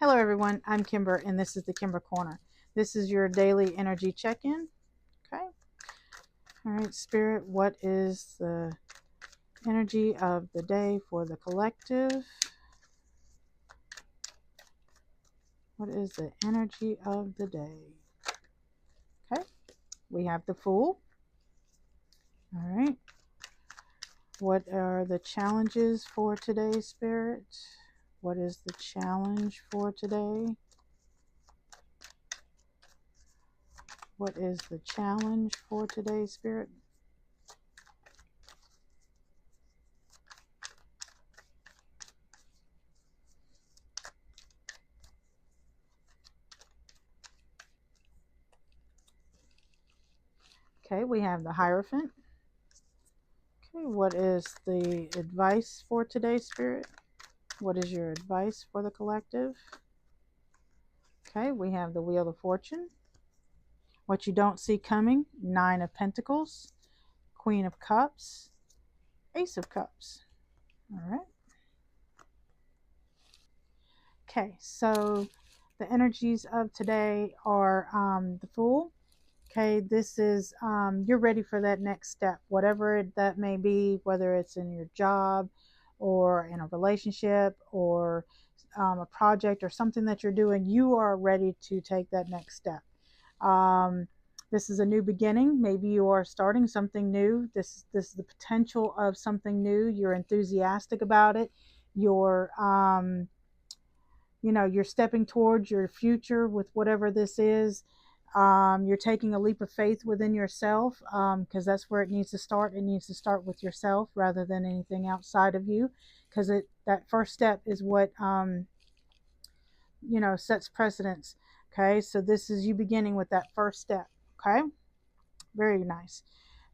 Hello everyone, I'm Kimber and this is the Kimber Corner. This is your daily energy check-in. Okay. All right, Spirit, what is the energy of the day for the collective? What is the energy of the day? Okay. We have the Fool. All right. What are the challenges for today, Spirit? What is the challenge for today? What is the challenge for today, Spirit? Okay, we have the Hierophant. Okay, what is the advice for today, Spirit? What is your advice for the collective? Okay, we have the Wheel of Fortune. What you don't see coming, Nine of Pentacles, Queen of Cups, Ace of Cups. All right. Okay, so the energies of today are the Fool. Okay, this is you're ready for that next step, whatever that may be, whether it's in your job or in a relationship or a project or something that you're doing. You are ready to take that next step. This is a new beginning. Maybe you are starting something new. This is the potential of something new. You're enthusiastic about it. You're you're stepping towards your future with whatever this is. You're taking a leap of faith within yourself, because that's where it needs to start. It needs to start with yourself rather than anything outside of you, because that first step is what sets precedence. Okay, so this is you beginning with that first step. Okay, very nice.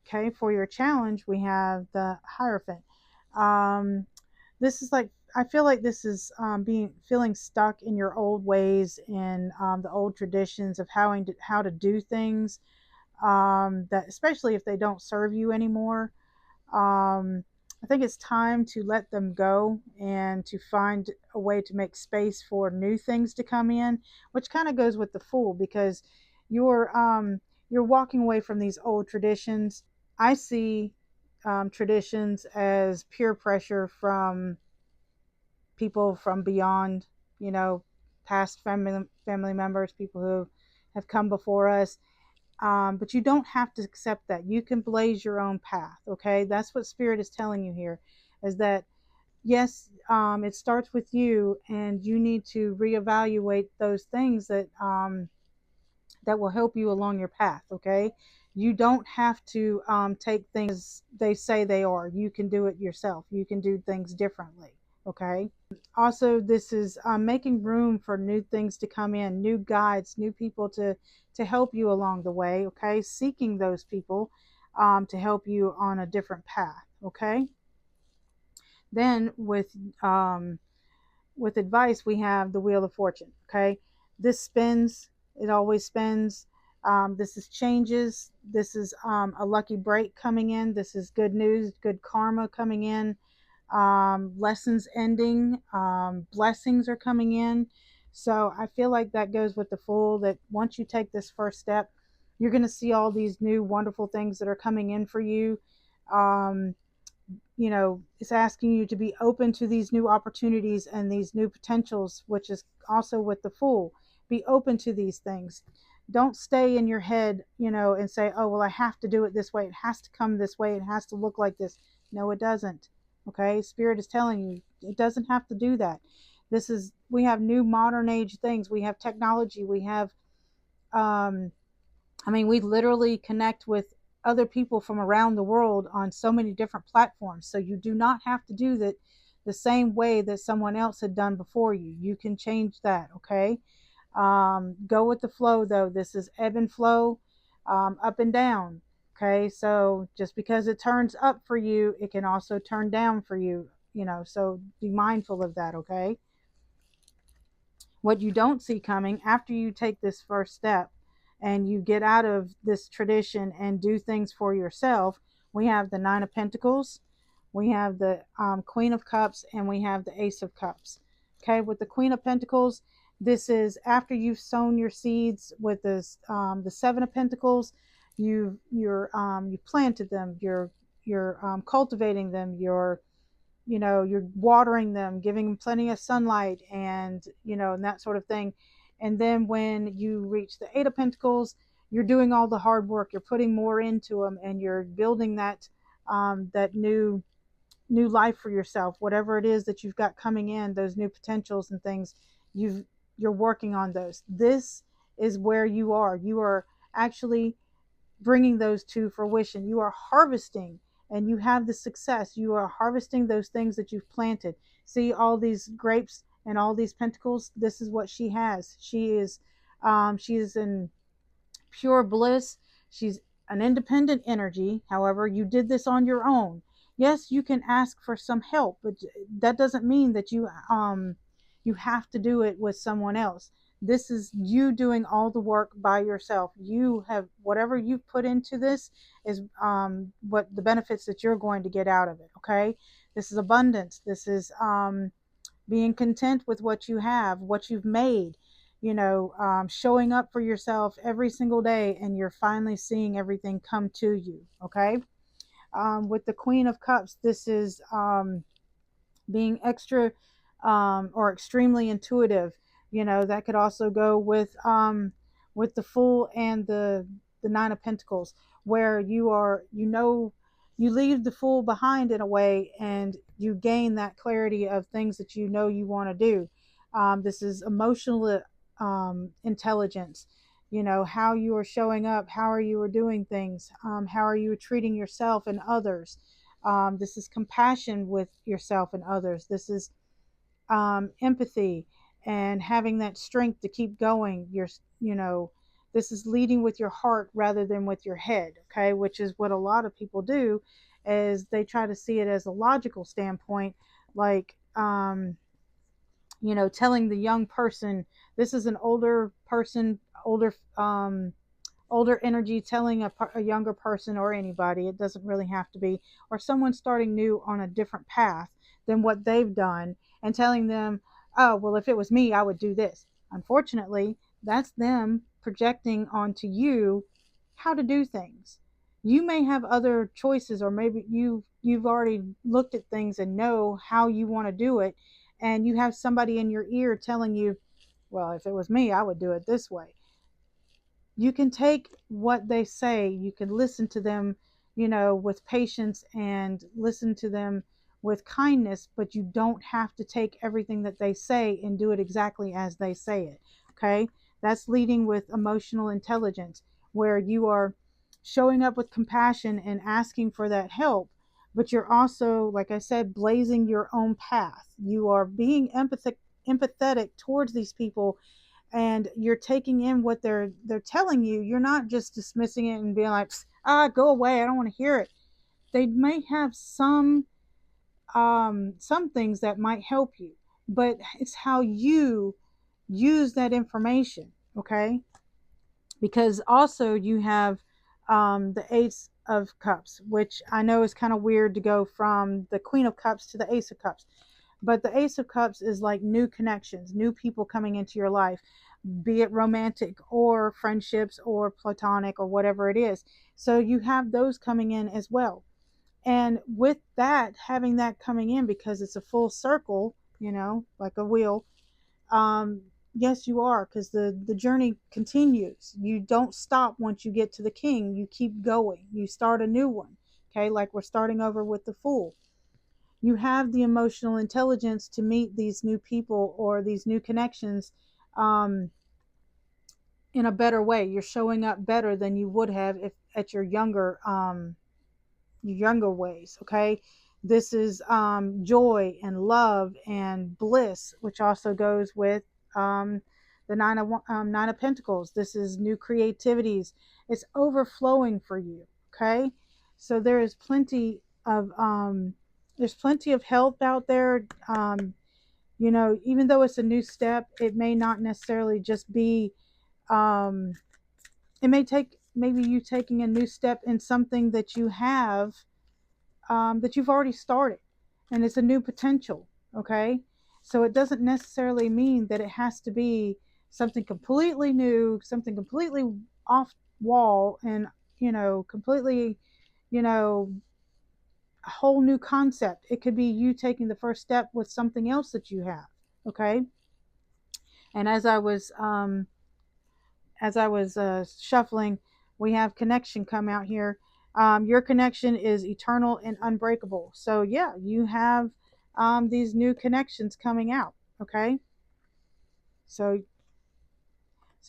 Okay, for your challenge, we have the Hierophant. This is like, I feel like this is feeling stuck in your old ways and the old traditions of how to do things, that especially if they don't serve you anymore. I think it's time to let them go and to find a way to make space for new things to come in, which kind of goes with the Fool, because you're um, you're walking away from these old traditions. I see traditions as peer pressure from people from beyond, you know, past family members, people who have come before us. But you don't have to accept that. You can blaze your own path. Okay, that's what Spirit is telling you here, is that yes, it starts with you, and you need to reevaluate those things that will help you along your path. Okay, you don't have to take things they say they are. You can do it yourself. You can do things differently. Okay. Also, this is making room for new things to come in, new guides, new people to help you along the way. Okay, seeking those people to help you on a different path. Okay. Then with advice, we have the Wheel of Fortune. Okay, this spins. It always spins. This is changes. This is a lucky break coming in. This is good news, good karma coming in, lessons ending, blessings are coming in. So I feel like that goes with the Fool, that once you take this first step, you're going to see all these new wonderful things that are coming in for you. Um, it's asking you to be open to these new opportunities and these new potentials, which is also with the Fool. Be open to these things. Don't stay in your head, and say, oh, well, I have to do it this way. It has to come this way. It has to look like this. No, it doesn't. Okay. Spirit is telling you it doesn't have to do that. We have new modern age things. We have technology. We have, um, we literally connect with other people from around the world on so many different platforms. So you do not have to do that the same way that someone else had done before you. You can change that, okay? Go with the flow, though. This is ebb and flow, up and down, okay? So just because it turns up for you, it can also turn down for you, so be mindful of that, okay? What you don't see coming after you take this first step and you get out of this tradition and do things for yourself, we have the Nine of Pentacles, we have the Queen of Cups, and we have the Ace of Cups. Okay, with the Queen of Pentacles, This is after you've sown your seeds with this, the Seven of Pentacles. You planted them. You're cultivating them. You're watering them, giving them plenty of sunlight, and and that sort of thing. And then when you reach the Eight of Pentacles, you're doing all the hard work. You're putting more into them, and you're building that new life for yourself, whatever it is that you've got coming in, those new potentials and things. You're working on those. This is where you are actually bringing those to fruition. You are harvesting, and you have the success. You are harvesting those things that you've planted. See all these grapes and all these pentacles. This is what she has. She is in pure bliss. She's an independent energy. However, you did this on your own. Yes, you can ask for some help, but that doesn't mean that you have to do it with someone else. This is you doing all the work by yourself. You have whatever you've put into this is what the benefits that you're going to get out of it. Okay, this is abundance. This is being content with what you have, what you've made, showing up for yourself every single day, and you're finally seeing everything come to you. Okay. With the Queen of Cups, this is being extra or extremely intuitive. That could also go with the Fool and the Nine of Pentacles, where you leave the Fool behind in a way, and you gain that clarity of things that you want to do. This is emotional intelligence. How you are showing up, how are you are doing things, how are you treating yourself and others. This is compassion with yourself and others. This is empathy and having that strength to keep going. This is leading with your heart rather than with your head. Okay, which is what a lot of people do, is they try to see it as a logical standpoint, like telling the young person. This is an older person, older energy telling a younger person, or anybody, it doesn't really have to be, or someone starting new on a different path than what they've done, and telling them, oh, well, if it was me, I would do this. Unfortunately, that's them projecting onto you how to do things. You may have other choices, or maybe you've already looked at things and know how you want to do it, and you have somebody in your ear telling you, well, if it was me, I would do it this way. You can take what they say, you can listen to them, with patience, and listen to them with kindness, but you don't have to take everything that they say and do it exactly as they say it. Okay? That's leading with emotional intelligence, where you are showing up with compassion and asking for that help, but you're also, like I said, blazing your own path. You are being empathetic towards these people, and you're taking in what they're telling you. You're not just dismissing it and being like, go away, I don't want to hear it. They may have some things that might help you, but it's how you use that information. Okay, because also you have the Ace of Cups, which I know is kind of weird to go from the Queen of Cups to the Ace of Cups, but the Ace of Cups is like new connections, new people coming into your life, be it romantic or friendships or platonic or whatever it is. So you have those coming in as well. And with that, having that coming in, because it's a full circle, like a wheel, um, yes, you are, because the journey continues. You don't stop once you get to the king. You keep going. You start a new one. Okay, like we're starting over with the Fool. You have the emotional intelligence to meet these new people or these new connections um, in a better way. You're showing up better than you would have if at your younger ways. Okay, this is joy and love and bliss, which also goes with the Nine of Pentacles. This is new creativities. It's overflowing for you. Okay, so there's plenty of help out there. Even though it's a new step, it may not necessarily just be. Um, it may take maybe you taking a new step in something that you've already started, and it's a new potential. Okay, So it doesn't necessarily mean that it has to be something completely new, something completely off wall, and completely, you know, a whole new concept. It could be you taking the first step with something else that you have. Okay. And as I was shuffling, we have connection come out here. Your connection is eternal and unbreakable. So yeah, you have these new connections coming out. Okay. So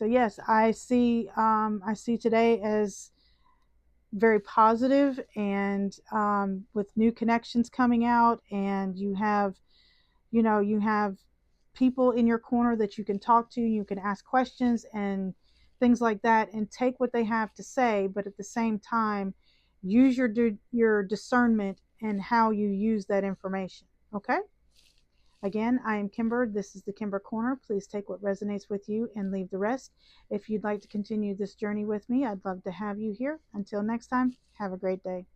yes, I see today as very positive, and with new connections coming out, and you have people in your corner that you can talk to, you can ask questions and things like that, and take what they have to say, but at the same time use your discernment and how you use that information. Okay. Again, I am Kimber. This is the Kimber Corner. Please take what resonates with you and leave the rest. If you'd like to continue this journey with me, I'd love to have you here. Until next time, have a great day.